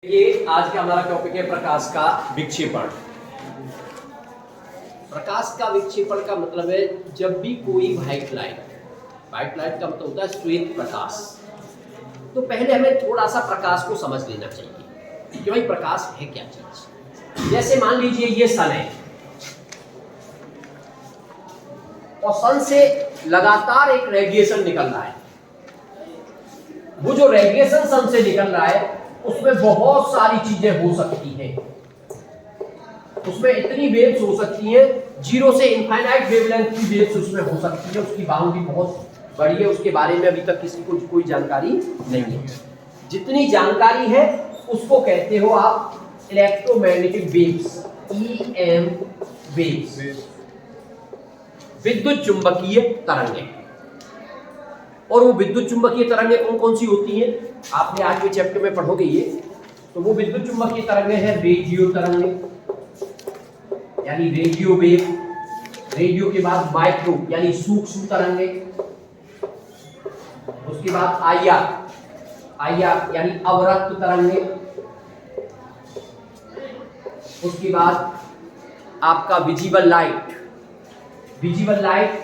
ये आज का हमारा टॉपिक है प्रकाश का विक्षेपण। प्रकाश का विक्षेपण का मतलब है जब भी कोई व्हाइट लाइट का मतलब होता है श्वेत प्रकाश, तो पहले हमें थोड़ा सा प्रकाश को समझ लेना चाहिए कि भाई प्रकाश है क्या चीज। जैसे मान लीजिए ये सन है और सन से लगातार एक रेडिएशन निकल रहा है। वो जो रेडिएशन सन से निकल रहा है उसमें बहुत सारी चीजें हो सकती हैं। उसमें इतनी वेव्स हो सकती हैं, 0 से इनफाइनाइट वेवलेंथ की वेव्स उसमें हो सकती है। उसकी बाउंड्री बहुत बड़ी है, उसके बारे में अभी तक किसी को कोई जानकारी नहीं है। जितनी जानकारी है उसको कहते हो आप इलेक्ट्रोमैग्नेटिक वेव्स, EM वेव्स, विद्युत चुंबकीय तरंगें। और वो विद्युत चुंबकीय तरंगें कौन कौन सी होती हैं आपने आज के चैप्टर में पढ़ोगे ये। तो वो विद्युत चुंबकीय तरंगें हैं रेडियो तरंगें, यानी रेडियो वेव। रेडियो के बाद माइक्रो यानी सूक्ष्म तरंगें। उसके बाद IR यानी अवरक्त तरंगें। उसके बाद आपका विजिबल लाइट। विजिबल लाइट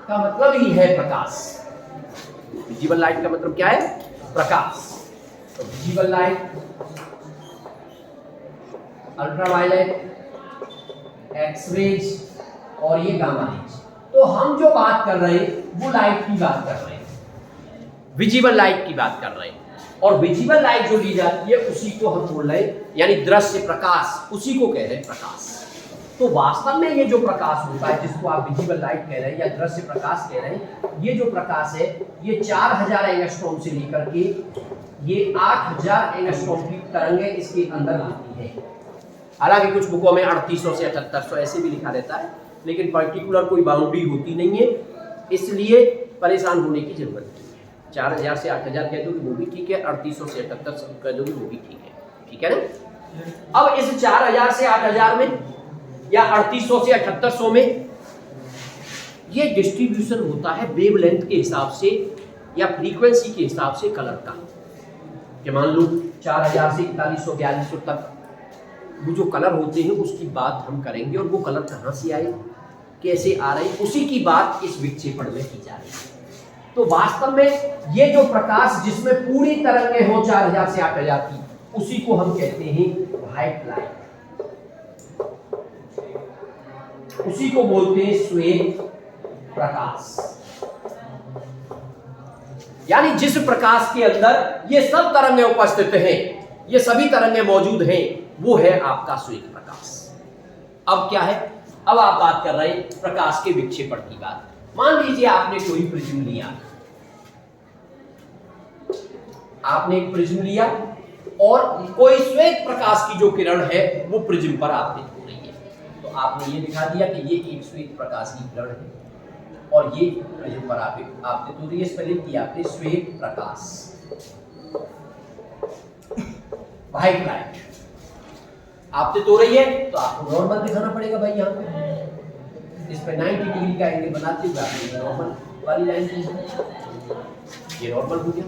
का मतलब ही है प्रकाश। विजिबल लाइट का मतलब क्या है? प्रकाश। तो विजिबल लाइट, अल्ट्रावायलेट, एक्सरेज और ये गामा रेज। तो हम जो बात कर रहे हैं वो लाइट की बात कर रहे हैं, विजिबल लाइट की बात कर रहे हैं। और विजिबल लाइट जो ली जाती है उसी को हम बोल रहे हैं यानी दृश्य प्रकाश, उसी को कह रहे हैं प्रकाश। तो वास्तव में ये जो प्रकाश होता है जिसको आप विजिबल लाइट कह रहे हैं या दृश्य प्रकाश कह रहे हैं, ये जो प्रकाश है ये 4000 एंगस्ट्रॉम से लेकर के ये 8000 एंगस्ट्रॉम की तरंगें इसके अंदर आती है। हालांकि कुछ बुकों में 3800 से 7800 ऐसे भी लिखा रहता है, लेकिन पर्टिकुलर कोई बाउंड्री होती नहीं है, इसलिए परेशान होने की जरूरत नहीं है। 4000 से 8000 कह दो कि वो भी ठीक है, 3800 से 7800 कह दो कि वो भी ठीक है ना। अब इस 4000 से 8000 में या 3800 से 7800 में ये डिस्ट्रीब्यूशन होता है वेवलेंथ के हिसाब से या फ्रीक्वेंसी के हिसाब से कलर का। कि मान लो 4000 से 4100 4200 तक वो जो कलर होते हैं उसकी बात हम करेंगे, और वो कलर कहाँ से आए, कैसे आ रहे, उसी की बात इस विक्षेपण में की जा रही है। तो वास्तव में ये जो प्रकाश जिसमें पूरी तरंगें हो 4000 से 8000 की, उसी को हम कहते हैं व्हाइट लाइट, उसी को बोलते हैं श्वेत प्रकाश। यानी जिस प्रकाश के अंदर ये सब तरंगें उपस्थित हैं, ये सभी तरंगें मौजूद हैं, वो है आपका श्वेत प्रकाश। अब क्या है, अब आप बात कर रहे हैं प्रकाश के विक्षेपण की बात। मान लीजिए आपने कोई प्रिज्म लिया, आपने एक प्रिज्म लिया और कोई श्वेत प्रकाश की जो किरण है वो प्रिज्म पर आपतित हो रही है। तो आपने ये दिखा दिया कि ये एक श्वेत प्रकाश की किरण है और ये प्रिज्म पर आपतित हो रही है। स्पेलिंग किया आपने श्वेत प्रकाश, व्हाइट लाइट आपतित हो रही है। तो आपको नॉर्मल दिखाना पड़ेगा भाई, यहाँ पे इस पे 90 डिग्री का एंगल बनाते हुए आपने नॉर्मल वाली लाइन की, ये नॉर्मल हो गया।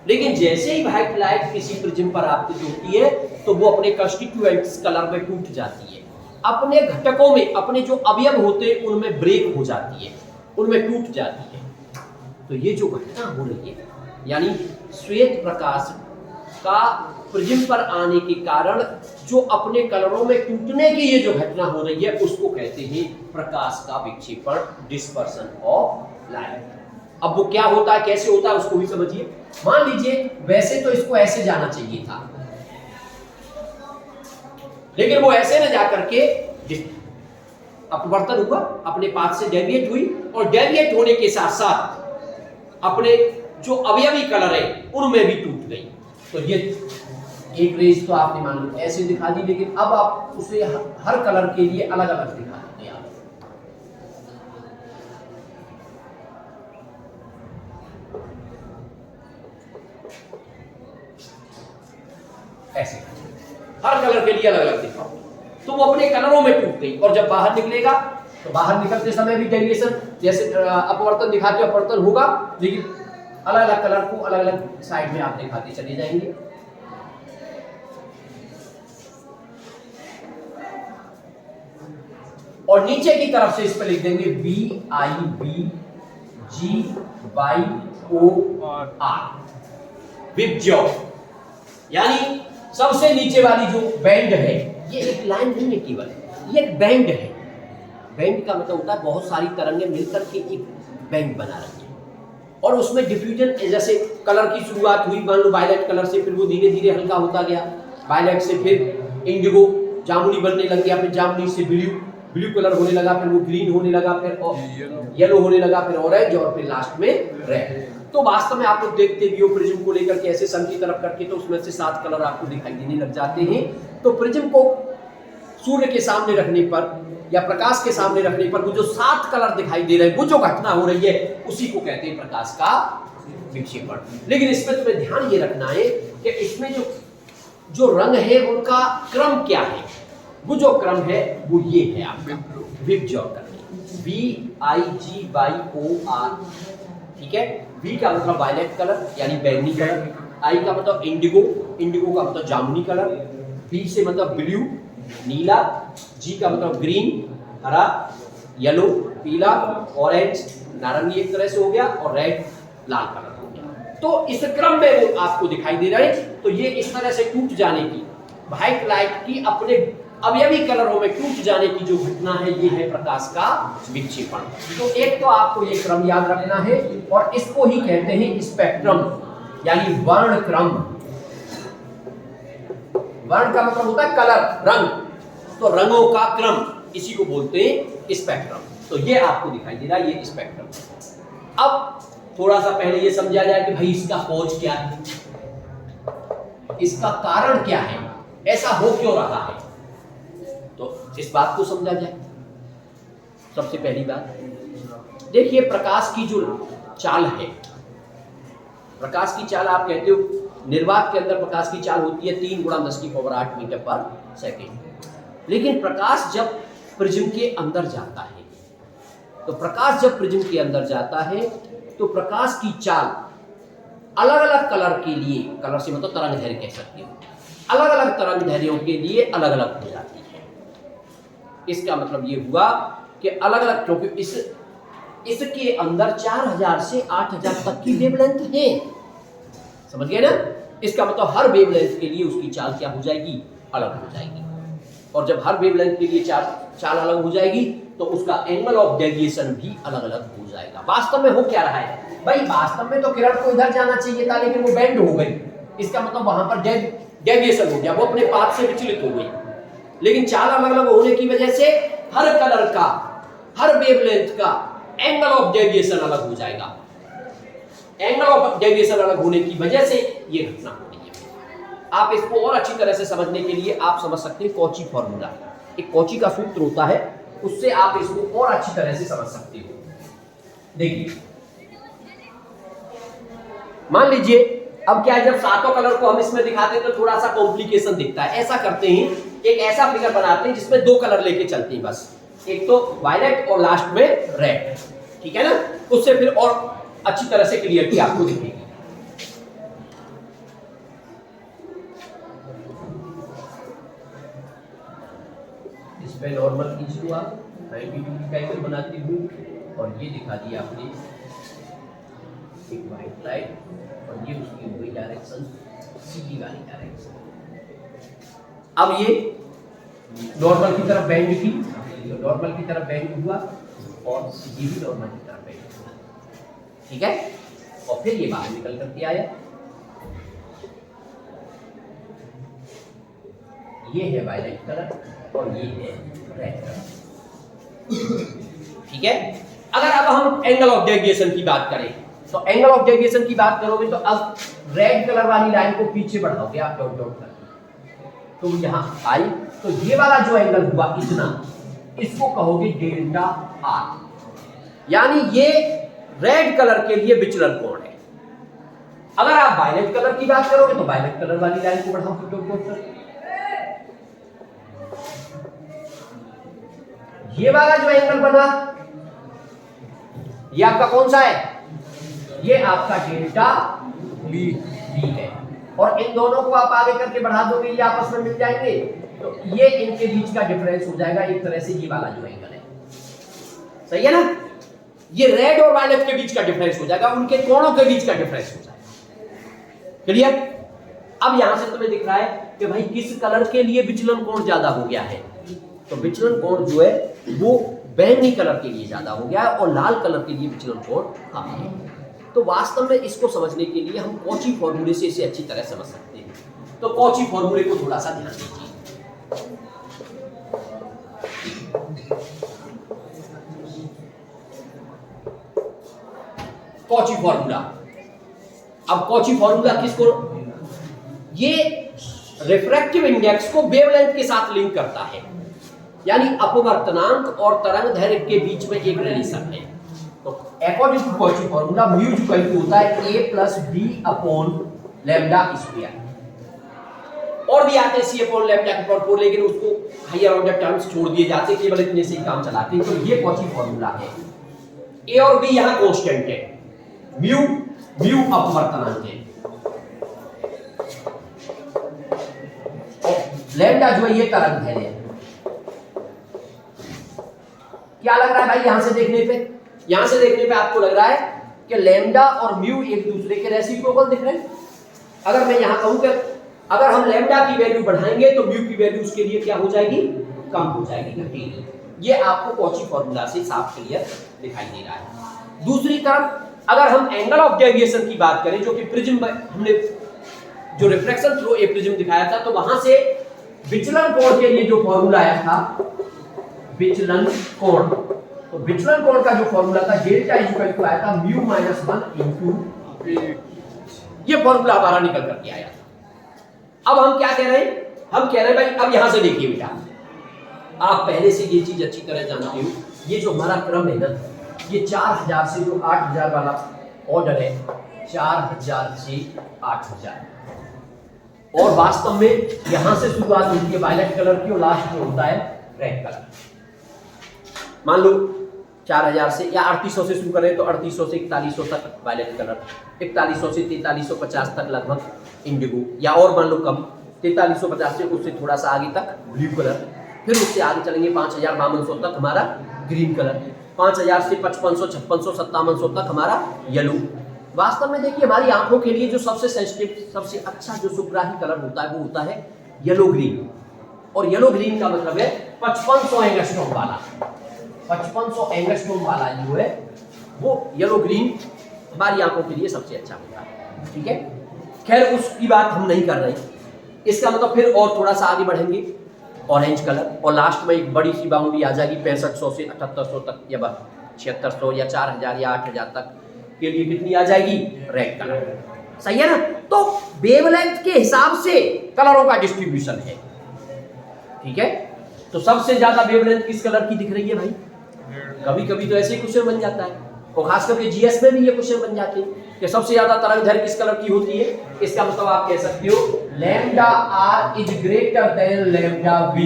लेकिन जैसे ही व्हाइट लाइट किसी प्रिज्म पर आपतित होती है तो वो अपने कंस्टिट्यूएंट्स कलर में टूट जाती है, अपने घटकों में, अपने जो अवयव होते हैं उनमें ब्रेक हो जाती है, उनमें टूट जाती है। तो ये जो घटना हो रही है यानी श्वेत प्रकाश का प्रिज्म पर आने के कारण जो अपने कलरों में टूटने की ये जो घटना हो रही है उसको कहते हैं प्रकाश का विक्षेपण, डिस्पर्सन ऑफ लाइट। अब वो क्या होता है, कैसे होता है, उसको भी समझिए। मान लीजिए वैसे तो इसको ऐसे जाना चाहिए था, लेकिन वो ऐसे न जाकर के अपवर्तन हुआ, अपने पाथ से डेविएट हुई, और डेविएट होने के साथ साथ अपने जो अवयवी कलर है उनमें भी टूट गई। तो ये एक रेज तो आपने मान लो ऐसे दिखा दी, लेकिन अब आप उसे हर कलर के लिए अलग अलग दिखा देते हैं। ऐसे हर कलर के लिए अलग अलग दिखाओ, तो वो अपने कलरों में टूट गई। और जब बाहर निकलेगा तो बाहर निकलते समय भी डेविएशन, जैसे अपवर्तन दिखाते अपवर्तन होगा, लेकिन अलग अलग कलर को अलग अलग साइड में आप दिखाते चले जाएंगे। और नीचे की तरफ से इस पर लिख देंगे VIB GYOR विप जॉब। यानी सबसे नीचे वाली जो बैंड है, ये एक लाइन नहीं है केवल, ये एक बैंड है। बैंड का मतलब होता है बहुत सारी तरंगें मिलकर के एक बैंड बना रही है, और उसमें डिफ्यूजन, जैसे कलर की शुरुआत हुई मान लो वायलेट कलर से, फिर वो धीरे धीरे हल्का होता गया, वायलेट से फिर इंडिगो जामुनी बनने लग गया, फिर जामुनी से ब्लू कलर होने लगा, फिर वो ग्रीन होने लगा, फिर येलो होने लगा, फिर ऑरेंज, और फिर लास्ट में रेड। तो वास्तव में आप लोग देखते भी हो प्रिज्म को लेकर के ऐसे सन की तरफ करके, तो उसमें से 7 कलर आपको दिखाई देने लग जाते हैं। तो प्रिज्म को सूर्य के सामने रखने पर या प्रकाश के सामने रखने पर वो जो 7 कलर दिखाई दे रहे हैं, वो जो घटना हो रही है, उसी को कहते हैं प्रकाश का विक्षेपण। लेकिन इसमें तुम्हें ध्यान ये रखना है कि इसमें जो रंग है उनका क्रम क्या है। वो जो क्रम है वो ये है आपका विबज्योर, VIGYOR, ठीक है। V का मतलब वायलेट कलर यानी बैंगनी कलर, I का मतलब इंडिगो, इंडिगो का मतलब जामुनी कलर, B से मतलब ब्लू नीला, G का मतलब ग्रीन हरा, येलो पीला, ऑरेंज नारंगी एक तरह से हो गया, और रेड लाल कलर हो गया। तो इस क्रम में वो आपको दिखाई दे रहा है। तो ये इस तरह से टूट जाने की, व्हाइट लाइट की अपने अवयवी कलरों में टूट जाने की जो घटना है, ये है प्रकाश का विक्षेपण। तो एक तो आपको ये क्रम याद रखना है, और इसको ही कहते हैं स्पेक्ट्रम यानी वर्ण क्रम। वर्ण का मतलब होता है कलर, रंग, तो रंगों का क्रम, इसी को बोलते हैं स्पेक्ट्रम। तो ये आपको दिखाई दे रहा है, ये स्पेक्ट्रम। अब थोड़ा सा पहले ये समझा जाए कि भाई इसका कॉज क्या है, इसका कारण क्या है, ऐसा हो क्यों रहा है। तो इस बात को समझा जाए। सबसे पहली बात देखिए, प्रकाश की जो चाल है, प्रकाश की चाल आप कहते हो, निर्वात के अंदर प्रकाश की चाल होती है 3 × 10⁸ मीटर पर सेकेंड। लेकिन प्रकाश जब प्रिज्म के अंदर जाता है, तो प्रकाश जब प्रिज्म के अंदर जाता है, तो प्रकाश की चाल अलग अलग कलर के लिए, कलर से मतलब तरंग दैर्घ्य कह सकते हो, अलग अलग तरंग दैर्घ्यों के लिए अलग अलग हो जाती है। इसका मतलब ये हुआ कि अलग अलग, क्योंकि इसके अंदर 4000 से 8000 तक की वेवलेंथ है, समझ गए ना। इसका मतलब हर वेवलेंथ के लिए उसकी चाल क्या हो जाएगी, अलग हो जाएगी। और जब हर वेवलेंथ के लिए चाल अलग हो जाएगी, तो उसका एंगल ऑफ डेविएशन भी अलग अलग हो जाएगा। वास्तव में हो क्या रहा है भाई, वास्तव में तो किरण को इधर जाना चाहिए था, लेकिन वो बेंड हो गई, इसका मतलब वहां पर डेविएशन हो गया, वो अपने पाथ से विचलित हो गई। लेकिन चाल अलग अलग होने की वजह से हर कलर का, हर वेवलेंथ का एंगल ऑफ डेविएशन अलग हो जाएगा। एंगल ऑफ डेविएशन अलग होने की वजह से ये घटना हो रही है। आप इसको और अच्छी तरह से समझने के लिए आप समझ सकते हैं कॉची फॉर्मूला, एक कॉची का सूत्र होता है, उससे आप इसको और अच्छी तरह से समझ सकते हो। देखिए, मान लीजिए अब क्या है, जब 7 कलर को हम इसमें दिखाते हैं तो थोड़ा सा कॉम्प्लिकेशन दिखता है। ऐसा करते हैं, एक ऐसा फिगर बनाते हैं जिसमें 2 कलर लेके चलते हैं बस, एक तो वायलेट और लास्ट में रेड, ठीक है ना। उससे फिर और अच्छी तरह से क्लियरिटी आपको दिखेगी। इसमें नॉर्मल खींच लो आप, 90 डिग्री का एंगल बनाती हूँ, और ये दिखा दिया आपने एक वाइट लाइट, और ये उसकी हुई डायरेक्शन, सीधी वाली डायरेक्शन। अब ये नॉर्मल की तरफ बेंड की, तो नॉर्मल की तरफ बेंड हुआ, और ये भी नॉर्मल की तरफ बेंड हुआ, ठीक है। और फिर ये बाहर निकल करके आया, ये है वायलेट कलर और ये है रेड कलर, ठीक है। अगर अब हम एंगल ऑफ डेविएशन की बात करें, तो एंगल ऑफ डेविएशन की बात करोगे तो अब रेड कलर वाली लाइन को पीछे बढ़ाओगे आप डॉट डॉट कर, तो यहां आई, तो ये वाला जो एंगल हुआ इतना, इसको कहोगे डेल्टा आर, यानी ये रेड कलर के लिए विचलन कोण है। अगर आप वायलेट कलर की बात करोगे तो वायलेट कलर वाली लाइन को बढ़ाओगे डॉट डॉट कर, ये वाला जो एंगल बना ये आपका कौन सा है, ये आपका डेल्टा बी है, और इन दोनों को आप आगे करके बढ़ा दोगे, ये आपस में मिल जाएंगे, तो ये इनके बीच का डिफरेंस हो जाएगा एक तरह से, ये वाला जो एंगल है सही है ना? ये रेड और वायलेट के बीच का डिफरेंस हो जाएगा, उनके कोणों के बीच का डिफरेंस हो जाएगा। क्लियर? अब यहां से तुम्हें दिख रहा है कि भाई किस कलर के लिए विचलन कोण ज्यादा हो गया है, तो विचलन कोण जो है वो बैंगनी कलर के लिए ज्यादा हो गया है और लाल कलर के लिए विचलन कोण कम है। तो वास्तव में इसको समझने के लिए हम कॉची फॉर्मूले से इसे अच्छी तरह समझ सकते हैं। तो कॉची फॉर्मूले को थोड़ा सा ध्यान दीजिए। कॉची फॉर्मूला, अब कॉची फॉर्मूला किसको, ये रिफ्रैक्टिव इंडेक्स को वेवलेंथ के साथ लिंक करता है, यानी अपवर्तनांक और तरंग दैर्घ्य के बीच में एक रिलेशन है। तो according to Cauchy formula mu जो इक्वल होता है a plus b upon lambda square, और भी आते हैं c अपॉन लैम्डा के पावर 4, लेकिन उसको हायर ऑर्डर टर्म्स छोड़ दिए जाते हैं, केवल इतने से ही काम चलाते हैं। तो ये कॉची फॉर्मूला है। a और b यहां कांस्टेंट है, म्यू अपवर्तनांक है, लैम्डा जो है ये तरंग दैर्घ्य है। क्या लग रहा है भाई यहां से देखने पे? यहां से देखने पे आपको लग रहा है कि लैम्डा और म्यू एक दूसरे के रेसिप्रोकल दिख रहे हैं। अगर मैं यहां कहूं कि अगर हम लैम्डा की वैल्यू बढ़ाएंगे तो म्यू की वैल्यू उसके लिए क्या हो जाएगी? कम हो जाएगी, घटेगी। ये आपको कॉची फॉर्मूला से साफ क्लियर दिखाई दे रहा है। दूसरी तरफ अगर हम एंगल ऑफ डेविएशन की बात करें, जो कि प्रिज्म हमने जो रिफ्रैक्शन थ्रू ए प्रिज्म दिखाया था, तो वहां से विचलन कोण के लिए जो फॉर्मूला आया था, विचलन कोण, तो विचलन कोण का जो फॉर्मूला था डेल्टा इक्वल टू आया था म्यू माइनस 1 इनटू ए। ये फॉर्मूला हमारा निकल करके आया था। अब हम क्या कह रहे हैं? हम कह रहे हैं भाई अब यहां से देखिए बेटा, आप पहले से ये चीज अच्छी तरह जानते हो, ये जो हमारा क्रम है ना, ये 4000 से जो 8000 वाला ऑर्डर है, 4000 से 8000, और वास्तव में यहां से शुरुआत होती है वायलेट कलर की और लास्ट में होता है रेड कलर। मान लो 4000 से या 3800 से शुरू करें तो 3800 से 4100 तक वायलेट कलर, 4100 से 4350 तक लगभग इंडिगो, या और मान लो कम 4350 से उससे थोड़ा सा आगे तक ब्लू कलर, फिर उससे आगे चलेंगे 5500 तक हमारा ग्रीन कलर, 5000 से 5500 5600 5700 तक हमारा येलो। वास्तव में देखिए हमारी आंखों के लिए जो सबसे सेंसिटिव, सबसे अच्छा जो सुग्राही कलर होता है वो होता है येलो ग्रीन, और येलो ग्रीन का मतलब है 5500 एंगस्ट्रॉम वाला, 5500 एंगस्ट्रॉम वाला जो है वो येलो ग्रीन हमारी आंखों के लिए सबसे अच्छा होता है। ठीक है, खैर उसकी बात हम नहीं कर रहे। इसका मतलब फिर और थोड़ा सा आगे बढ़ेंगे ऑरेंज कलर, और लास्ट में एक बड़ी सी बाउंड्री आ जाएगी 6500 से 7800 तक, या 7600 या 4000 या 8000 तक के लिए कितनी आ जाएगी? Red colour. सही है ना? तो वेवलेंथ के हिसाब से कलरों का डिस्ट्रीब्यूशन है। ठीक है, तो सबसे ज्यादा वेवलेंथ किस कलर की दिख रही है भाई? कभी कभी तो ऐसे ही क्वेश्चन बन जाता है, और खास करके जीएस में भी ये क्वेश्चन बन जाते हैं कि सबसे ज्यादा तरंग दैर्घ्य किस कलर की होती है। इसका मतलब आप कह सकते हो lambda R is greater than lambda V,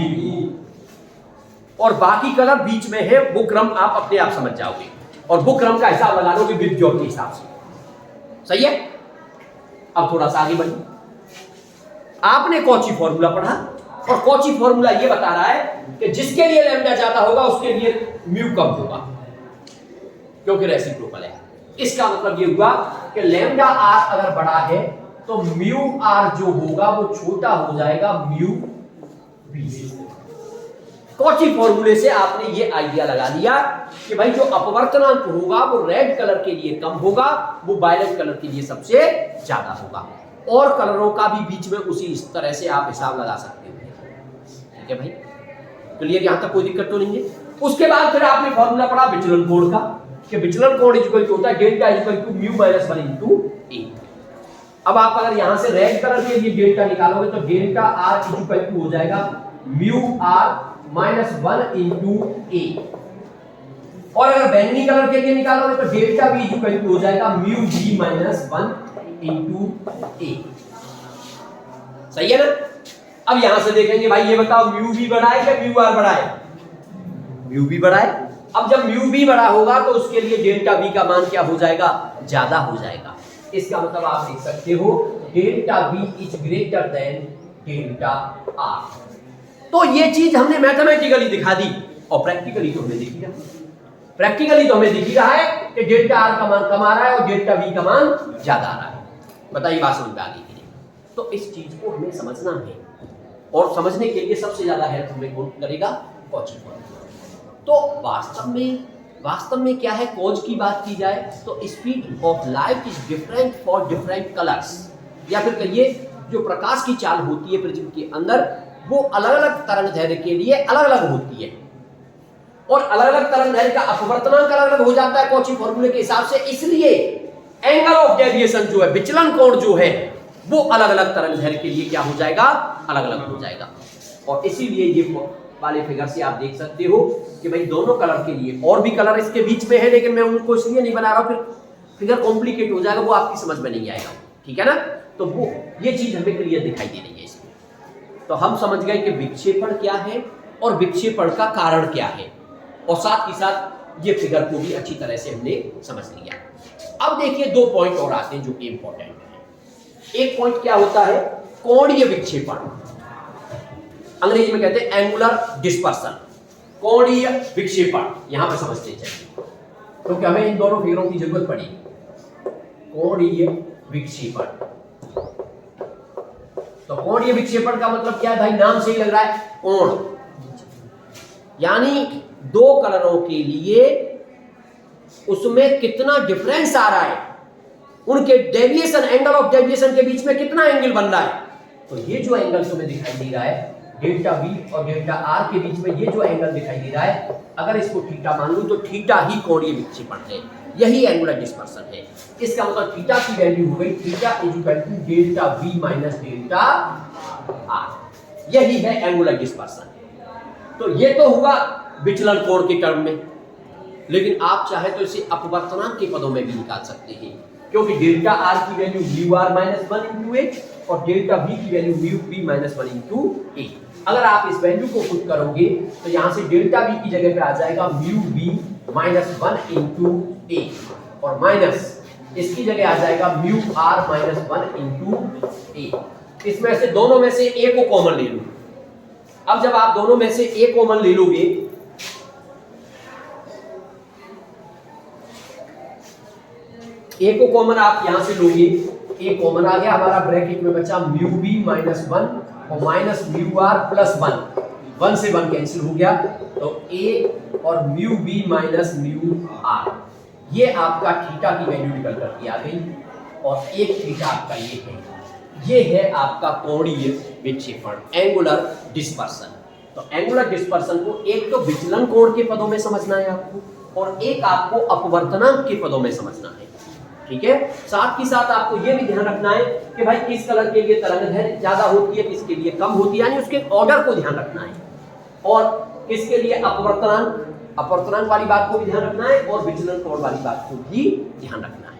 और बाकी कलर बीच में है। वो क्रम आप अपने आप समझ जाओगे, और वो क्रम का हिसाब लगा लोगे विद जॉब के हिसाब से। सही है, अब थोड़ा सा आगे बढ़िए। आपने कॉची फॉर्मूला पढ़ा, और कॉची फॉर्मूला ये बता रहा है कि जिसके लिए लैम्डा ज्यादा होगा उसके लिए म्यू कम होगा, क्योंकि रेसिप्रोकल है। इसका मतलब ये हुआ कि लैम्डा आर अगर बड़ा है तो म्यू आर जो होगा वो छोटा हो जाएगा म्यू बी से। कॉची फॉर्मूले से आपने ये आइडिया लगा लिया कि भाई जो अपवर्तनांक होगा वो रेड कलर के लिए कम होगा, वो वायलेट कलर के लिए सबसे ज्यादा होगा, और कलरों का भी बीच में उसी इस तरह से आप हिसाब लगा सकते हो। ठीक है भाई, क्लियर? यहां तक कोई दिक्कत तो नहीं है। उसके बाद फिर आपने फॉर्मूला पढ़ा विचलन कोण का, कि विचलन कोण इक्वल टू होता है delta equal to mu minus 1 into a. अब आप अगर यहां से रेड कलर के लिए डेल्टा निकालोगे तो डेल्टा आर इक्वल टू हो जाएगा म्यू आर माइनस 1 इनटू ए, और अगर बैंगनी कलर के लिए निकालोगे तो डेल्टा बी इक्वल टू हो जाएगा म्यू बी माइनस 1 इनटू ए। सही है ना? अब यहां से देखेंगे भाई, ये बताओ म्यू बी बड़ा है क्या म्यू आर बड़ा है? म्यू बी बड़ा है। अब जब म्यू बी बड़ा होगा तो उसके लिए डेल्टा बी का मान क्या हो जाएगा? ज्यादा हो जाएगा। इसका मतलब आप देख सकते हो delta B is greater than delta R. तो ये चीज हमने मैथमेटिकली दिखा दी, और प्रैक्टिकली तो हमने देखी ना। प्रैक्टिकली तो हमें दिख ही रहा है कि डेल्टा आर का मान कम आ रहा है और डेल्टा वी का मान ज्यादा आ रहा है। बताइए बात समझ में आ गई कि नहीं? तो इस चीज को हमें समझना है और समझने के लिए सबसे ज्यादा हेल्प हमें कौन करेगा? Cauchy formula. तो वास्तव में क्या है? कॉज की बात की जाए तो speed of light is different for different colours, या फिर कहिए जो प्रकाश की चाल होती है प्रिज्म के अंदर वो अलग अलग तरंग दैर्ध्य के लिए अलग अलग होती है, और अलग अलग तरंग दैर्ध्य का अपवर्तनांक अलग अलग हो जाता है कॉची फॉर्मूले के हिसाब से। इसलिए एंगल ऑफ डेविएशन जो है, विचलन कोण जो है, वो अलग अलग तरंग दैर्ध्य के लिए क्या हो जाएगा? अलग अलग हो जाएगा। और इसीलिए ये वाले फिगर से आप देख सकते हो कि भाई दोनों कलर के लिए, और भी कलर इसके बीच में है लेकिन मैं उनको इसलिए नहीं बना रहा हूं, फिर फिगर कॉम्प्लिकेट हो जाएगा, वो आपकी समझ में नहीं आएगा। ठीक है ना? तो वो ये चीज हमें क्लियर दिखाई दे रही है इसमें। तो हम समझ गए कि विक्षेपण क्या है और विक्षेपण का कारण क्या है, और साथ ही साथ ये फिगर को भी अच्छी तरह से हमने समझ लिया। अब देखिए दो पॉइंट और आते हैं जो कि इंपॉर्टेंट है। एक पॉइंट क्या होता है? कोणीय विक्षेपण, अंग्रेजी में कहते हैं एंगुलर डिस्पर्सन। कोणीय विक्षेपण यहां पर समझते चाहिए क्योंकि हमें इन दोनों फिगरों की जरूरत पड़ेगी। कोणीय विक्षेपण, तो कोणीय विक्षेपण का मतलब क्या है भाई? नाम से ही लग रहा है कोण, यानी दो कलरों के लिए उसमें कितना डिफरेंस आ रहा है, उनके डेविएशन, एंगल ऑफ डेविएशन के बीच में कितना एंगल बन रहा है। तो ये जो एंगल तुम्हें दिखाई दे रहा है डेल्टा वी और डेल्टा आर के बीच में, ये जो एंगल दिखाई दे रहा है, अगर इसको थीटा मान लूं तो थीटा ही कोणीय विक्षेपण है, यही एंगुलर डिस्पर्सन है। इसका मतलब थीटा की वैल्यू हो गई theta is equal to delta V minus delta R, यही है एंगुलर डिस्पर्सन। तो ये तो हुआ विचलन कोण के टर्म में, लेकिन आप चाहे तो इसे अपवर्तनांक के पदों में भी निकाल सकते हैं, क्योंकि डेल्टा आर की value mu R minus 1 into a और डेल्टा वी की value mu V minus 1 into a. अगर आप इस वैल्यू को पुट करोगे तो यहां से डेल्टा वी की जगह पे आ जाएगा mu V minus 1 into a, और माइनस इसकी जगह आ जाएगा म्यू आर माइनस 1 इंटू ए। इसमें से दोनों में से ए को कॉमन ले लो। अब जब आप दोनों में से ए कॉमन ले लोगे ए को कॉमन आप यहां से लोगे, ए कॉमन आ गया, हमारा ब्रैकेट में बचा म्यू बी माइनस 1 और माइनस म्यू आर प्लस 1 से 1 कैंसिल हो गया, तो ए और mu B minus mu R, ये आपका थीटा की वैल्यू निकल करके आ गई, और एक थीटा आपका ये है, ये है आपका कोणीय विक्षेपण, एंगुलर डिस्पर्सन। तो एंगुलर डिस्पर्सन को एक तो विचलन कोण के पदों में समझना है आपको, और एक आपको अपवर्तनांक के पदों में समझना है। ठीक है? साथ ही साथ आपको यह भी ध्यान रखना है कि भाई किस कलर के लिए तरंग दैर्ध्य ज्यादा होती है, किसके लिए कम होती है, यानी उसके ऑर्डर को ध्यान रखना है, और किसके लिए अपवर्तनांक वाली बात को भी ध्यान रखना है, और विचलन कोण वाली बात को भी ध्यान रखना है।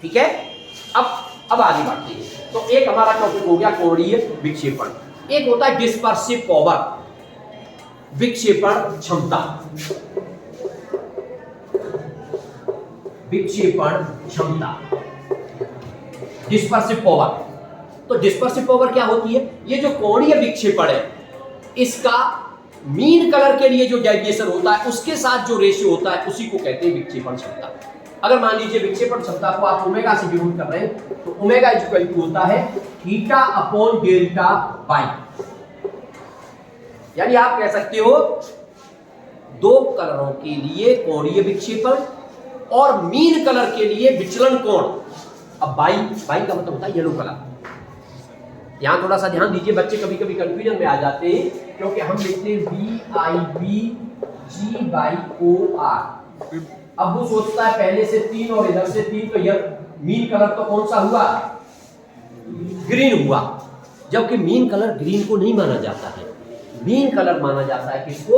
ठीक है? अब आगे बढ़ते हैं। तो एक हमारा टॉपिक हो गया कोणीय विक्षेपण, एक होता है डिस्पर्सिव पावर, विक्षेपण क्षमता। विक्षेपण क्षमता, डिस्पर्सिव पावर। तो डिस्पर्सिव पावर क्या होती है? ये जो कोणीय विक्षेपण है, इसका मीन कलर के लिए जो डेविएशन होता है उसके साथ जो रेशियो होता है उसी को कहते हैं विक्षेपण क्षमता। अगर मान लीजिए विक्षेपण क्षमता को आप ओमेगा से डिनोट कर रहे हैं, तो ओमेगा इक्वल टू होता है थीटा अपॉन डेल्टा बाई, यानी आप कह सकते हो दो कलरों के लिए कोणीय विक्षेपण और मीन कलर के लिए विचलन कोण। अब बाई का मतलब होता है येलो कलर। यहां थोड़ा सा ध्यान दीजिए, बच्चे कभी कभी कंफ्यूजन में आ जाते हैं, क्योंकि हम लिखते हैं VIBG/OR। अब वो सोचता है पहले से 3 और इधर से 3, तो यह मीन कलर तो कौन सा हुआ? ग्रीन हुआ, जबकि मीन कलर ग्रीन को नहीं माना जाता है। मीन कलर माना जाता है किसको?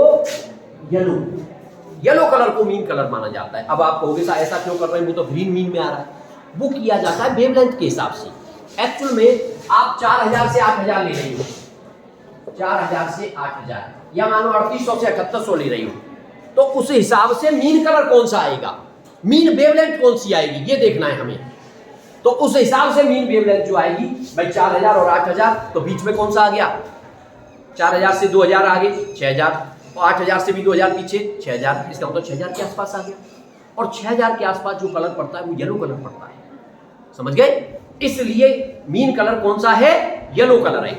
येलो कलर को मीन कलर माना जाता है। अब आप कहोगे सा ऐसा क्यों कर रहे हैं, वो तो ग्रीन मीन में आ रहा है। वो किया जाता है वेवलेंथ के हिसाब से। एक्चुअल में आप 4000 से 8000 ले रही हो, 4000 से 8000, या मानो 3800 से 7800 ले रही हो, तो उस हिसाब से मीन कलर कौन सा आएगा, मीन वेवलेंथ कौन सी आएगी, ये देखना है हमें। तो उस हिसाब से मीन वेवलेंथ जो आएगी भाई 4000 और 8000, तो बीच में कौन सा आ गया? 4000 से 2000 आ गए 6000, 8000 से भी 2000 पीछे 6000, इसका मतलब 6000 के आसपास आ गया। और 6000 के आसपास जो कलर पड़ता है वो येलो कलर पड़ता है, समझ गए? इसलिए मीन कलर कौन सा है? येलो कलर है।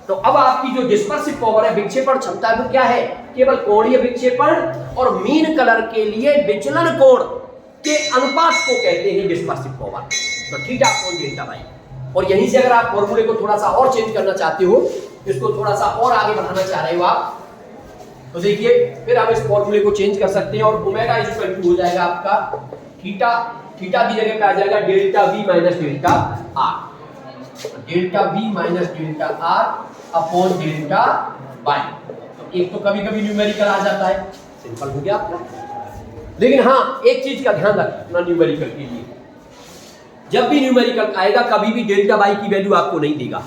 तो अब आपकी जो डिस्पर्सिव पावर है, विक्षेपण क्षमता है, वो क्या है? केवल कोणीय विक्षेपण और मीन कलर के लिए विचलन कोण के अनुपात को कहते हैं डिस्पर्सिव पावर। तो थीटा अपॉन डेल्टा बाई। और यहीं से अगर आप फॉर्मूले को थोड़ा सा और चेंज करना चाहते हो, इसको थोड़ा सा और आगे बढ़ाना चाह रहे हो आप, तो देखिए फिर आप इस फॉर्मूले को चेंज कर सकते हैं और ओमेगा इज इक्वल टू हो जाएगा आपका थीटा, थीटा की जगह पे आ जाएगा delta v minus delta are, delta v minus delta are upon delta by. तो एक तो कभी कभी न्यूमेरिकल आ जाता है, सिंपल हो गया आपका। लेकिन हाँ, एक चीज का ध्यान रखना न्यूमेरिकल के लिए, जब भी न्यूमेरिकल आएगा कभी भी डेल्टा बाई की वैल्यू आपको नहीं देगा,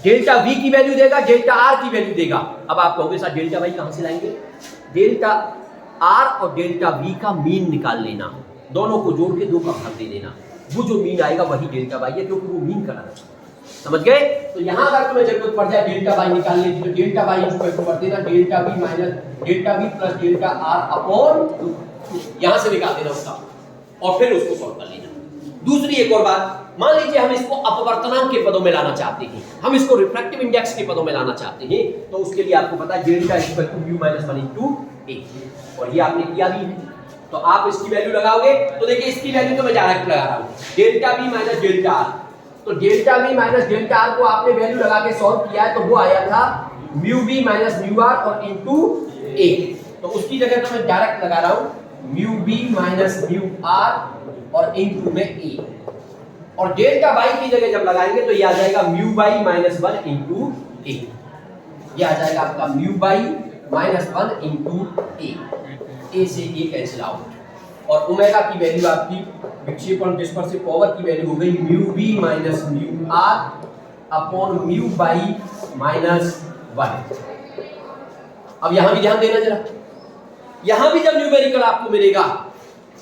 डेल्टा v की वैल्यू देगा, डेल्टा r की वैल्यू देगा। अब आप कहोगे सर डेल्टा बाई कहां से लाएंगे? डेल्टा r और डेल्टा v का मीन निकाल लेना, दोनों को जोड़ के 2 का भाग दे देना, वो जो मीन आएगा वही डेल्टा बाई है, क्योंकि वो मीन कलर है, समझ गए? तो यहां अगर तुम्हें जरूरत पड़ जाए डेल्टा बाई निकालने की, तो डेल्टा बाई इक्वल टू कर देना delta v minus delta v plus delta r upon 2, यहां से निकाल देना उसका और फिर उसको सॉल्व कर लेना। दूसरी एक और बात, मान लीजिए हम इसको अपवर्तनांक के पदों में लाना चाहते हैं, हम इसको रिफ्रैक्टिव इंडेक्स के पदों में लाना चाहते हैं, तो उसके लिए आपको पता है delta equal to mu minus 1 into a, और ये आपने किया भी है। तो आप इसकी वैल्यू लगाओगे तो देखिए इसकी वैल्यू तो मैं डायरेक्ट लगा रहा हूं, delta v minus delta r। तो delta v minus delta r को आपने वैल्यू लगा के सॉल्व किया है, तो वो आया था mu v minus mu r और इनटू a। तो उसकी जगह तो मैं डायरेक्ट लगा रहा हूं mu v minus mu r और इनटू में a, और डेल्टा बाई की जगह जब लगाएंगे तो ये आ जाएगा mu Y minus 1 into A, ये आ जाएगा आपका mu Y minus 1 into A से ए कैंसिल आउट, और ओमेगा की वैल्यू आपकी विक्षेपण डिस्पर्सिव पावर की वैल्यू हो गई mu B minus mu R upon mu Y minus 1। अब यहां भी ध्यान देना जरा, यहां भी जब न्यूमेरिकल आपको मिलेगा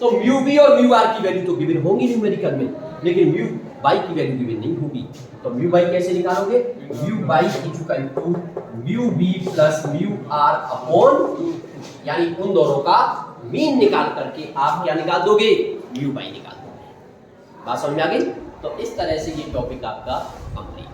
तो म्यू बी और म्यू आर की वैल्यू तो गिवन होंगी न्यूमेरिकल में, लेकिन म्यू बाई की वैल्यू गिवन नहीं होगी। तो म्यू बाई कैसे निकालोगे? Mu Y equal to mu B plus mu R upon 2, यानी उन दोनों का मीन निकाल करके आप क्या निकाल दोगे? म्यू बाई निकाल दोगे। बात समझ में आ गई? तो इस तरह से ये टॉपिक आपका कंप्लीट।